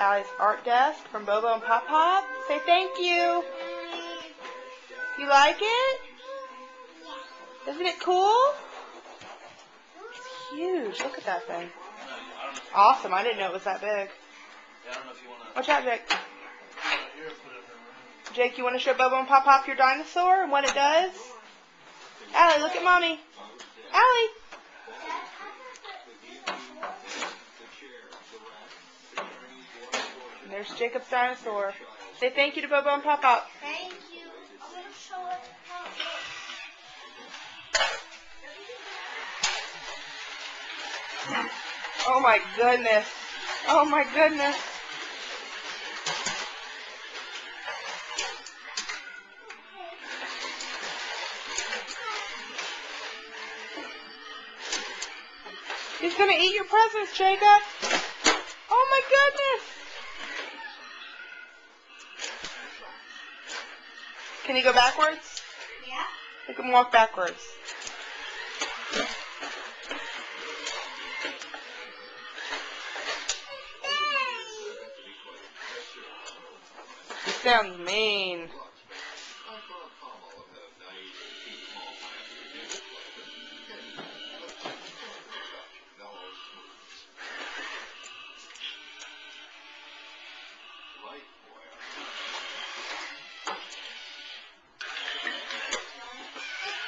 Allie's art desk from Bobo and Pop Pop. Say thank you. You like it? Isn't it cool? It's huge. Look at that thing. Awesome. I didn't know it was that big. Watch out, Jake. Jake, you want to show Bobo and Pop Pop your dinosaur and what it does? Allie, look at Mommy. Allie. And there's Jacob's dinosaur. Say thank you to Bobo and Pop Pop. Thank you. I'm going to show it. Oh my goodness. Oh my goodness. He's going to eat your presents, Jacob. Oh my goodness. Can you go backwards? Yeah. You can walk backwards. He sounds mean.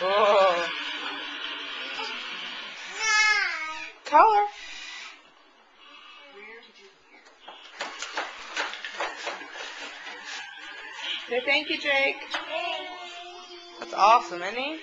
Oh. Color. Say thank you, Jake. That's awesome, isn't he?